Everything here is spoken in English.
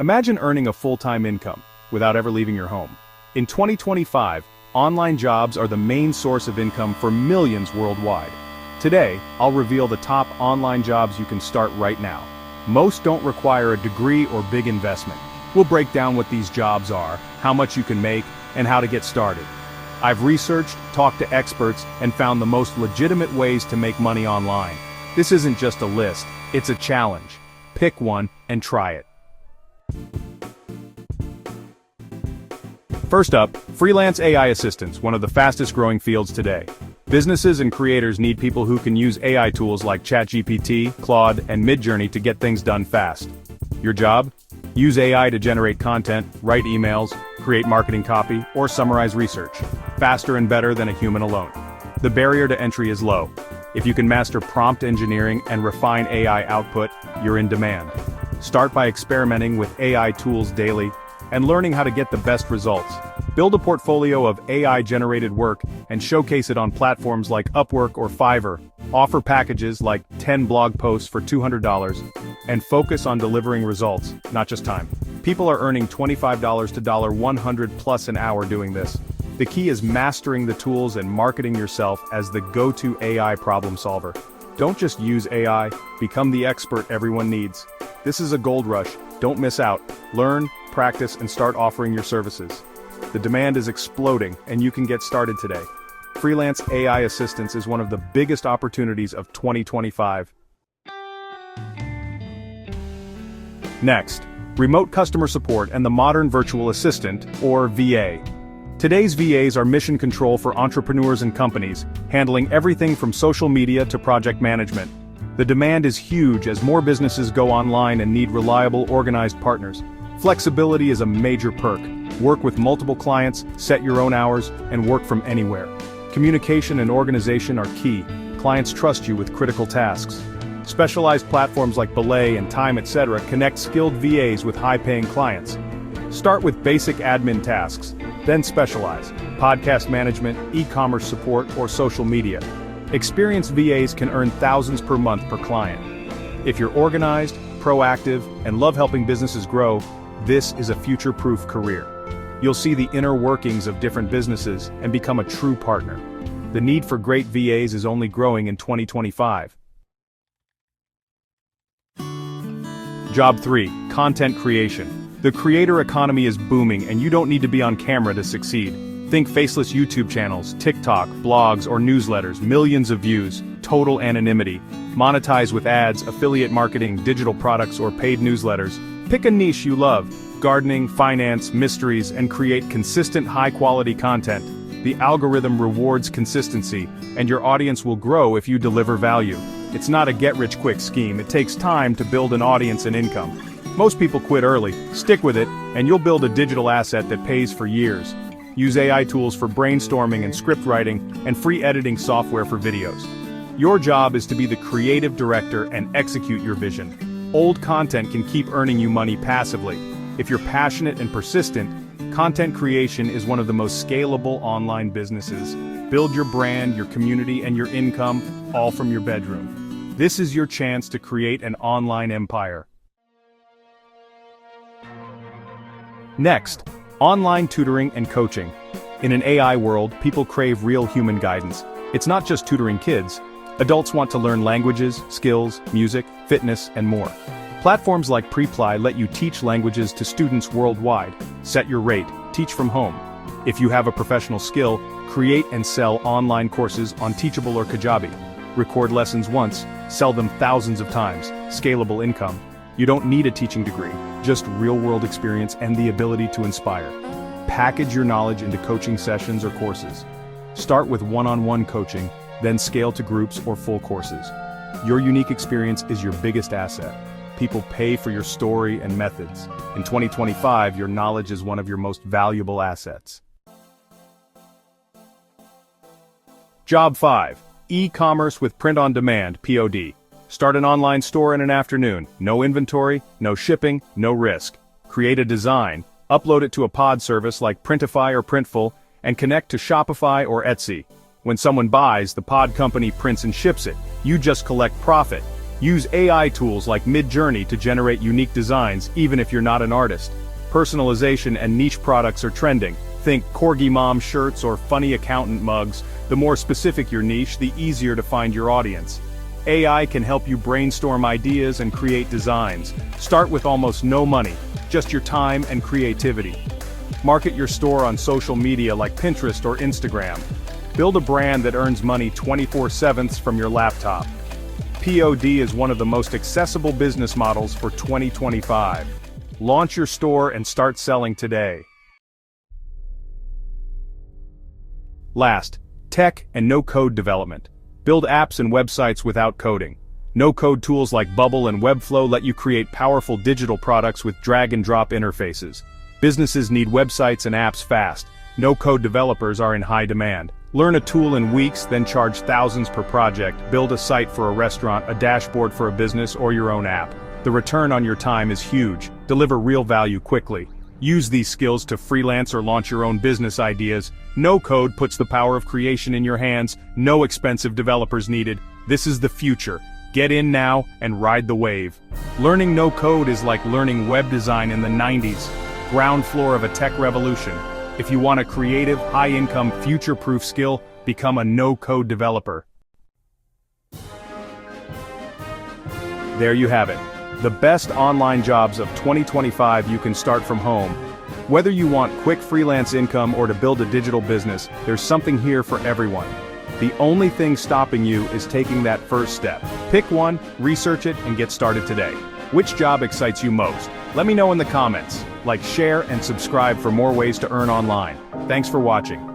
Imagine earning a full-time income without ever leaving your home. In 2025, online jobs are the main source of income for millions worldwide. Today, I'll reveal the top online jobs you can start right now. Most don't require a degree or big investment. We'll break down what these jobs are, how much you can make, and how to get started. I've researched, talked to experts, and found the most legitimate ways to make money online. This isn't just a list, it's a challenge. Pick one and try it. First up, freelance AI assistants, one of the fastest growing fields today. Businesses and creators need people who can use AI tools like ChatGPT, Claude, and Midjourney to get things done fast. Your job? Use AI to generate content, write emails, create marketing copy, or summarize research. Faster and better than a human alone. The barrier to entry is low. If you can master prompt engineering and refine AI output, you're in demand. Start by experimenting with AI tools daily and learning how to get the best results. Build a portfolio of AI-generated work and showcase it on platforms like Upwork or Fiverr. Offer packages like 10 blog posts for $200 and focus on delivering results, not just time. People are earning $25 to $100 plus an hour doing this. The key is mastering the tools and marketing yourself as the go-to AI problem solver. Don't just use AI, become the expert everyone needs. This is a gold rush, don't miss out. Learn, practice, and start offering your services. The demand is exploding, and you can get started today. Freelance AI assistance is one of the biggest opportunities of 2025. Next, remote customer support and the modern virtual assistant, or VA. Today's VAs are mission control for entrepreneurs and companies, handling everything from social media to project management. The demand is huge as more businesses go online and need reliable, organized partners. Flexibility is a major perk. Work with multiple clients, set your own hours, and work from anywhere. Communication and organization are key. Clients trust you with critical tasks. Specialized platforms like Belay and Time, etc. connect skilled VAs with high-paying clients. Start with basic admin tasks, then specialize: podcast management, e-commerce support, or social media. Experienced VAs can earn thousands per month per client. If you're organized, proactive, and love helping businesses grow, this is a future-proof career. You'll see the inner workings of different businesses and become a true partner. The need for great VAs is only growing in 2025. Job 3. Content creation. The creator economy is booming, and you don't need to be on camera to succeed. Think faceless YouTube channels, TikTok, blogs, or newsletters, millions of views, total anonymity. Monetize with ads, affiliate marketing, digital products, or paid newsletters. Pick a niche you love: gardening, finance, mysteries, and create consistent, high-quality content. The algorithm rewards consistency, and your audience will grow if you deliver value. It's not a get-rich-quick scheme. It takes time to build an audience and income. Most people quit early. Stick with it, and you'll build a digital asset that pays for years. Use AI tools for brainstorming and script writing, and free editing software for videos. Your job is to be the creative director and execute your vision. Old content can keep earning you money passively. If you're passionate and persistent, content creation is one of the most scalable online businesses. Build your brand, your community, and your income, all from your bedroom. This is your chance to create an online empire. Next, online tutoring and coaching. In an AI world, people crave real human guidance. It's not just tutoring kids. Adults want to learn languages, skills, music, fitness, and more. Platforms like Preply let you teach languages to students worldwide. Set your rate, teach from home. If you have a professional skill, create and sell online courses on Teachable or Kajabi. Record lessons once, sell them thousands of times. Scalable income. You don't need a teaching degree, just real-world experience and the ability to inspire. Package your knowledge into coaching sessions or courses. Start with one-on-one coaching, then scale to groups or full courses. Your unique experience is your biggest asset. People pay for your story and methods. In 2025, your knowledge is one of your most valuable assets. Job 5. E-commerce with print-on-demand, POD. Start an online store in an afternoon. No inventory, no shipping, no risk. Create a design, upload it to a pod service like Printify or Printful, and connect to Shopify or Etsy. When someone buys, the pod company prints and ships it. You just collect profit. Use AI tools like Midjourney to generate unique designs even if you're not an artist. Personalization and niche products are trending. Think Corgi Mom shirts or funny accountant mugs. The more specific your niche, the easier to find your audience. AI can help you brainstorm ideas and create designs. Start with almost no money, just your time and creativity. Market your store on social media like Pinterest or Instagram. Build a brand that earns money 24/7 from your laptop. POD is one of the most accessible business models for 2025. Launch your store and start selling today. Last, tech and no-code development. Build apps and websites without coding. No-code tools like Bubble and Webflow let you create powerful digital products with drag-and-drop interfaces. Businesses need websites and apps fast. No-code developers are in high demand. Learn a tool in weeks, then charge thousands per project. Build a site for a restaurant, a dashboard for a business, or your own app. The return on your time is huge. Deliver real value quickly. Use these skills to freelance or launch your own business ideas. No code puts the power of creation in your hands. No expensive developers needed. This is the future. Get in now and ride the wave. Learning no code is like learning web design in the 90s. Ground floor of a tech revolution. If you want a creative, high-income, future-proof skill, become a no-code developer. There you have it. The best online jobs of 2025 you can start from home. Whether you want quick freelance income or to build a digital business, there's something here for everyone. The only thing stopping you is taking that first step. Pick one, research it, and get started today. Which job excites you most? Let me know in the comments. Like, share, and subscribe for more ways to earn online. Thanks for watching.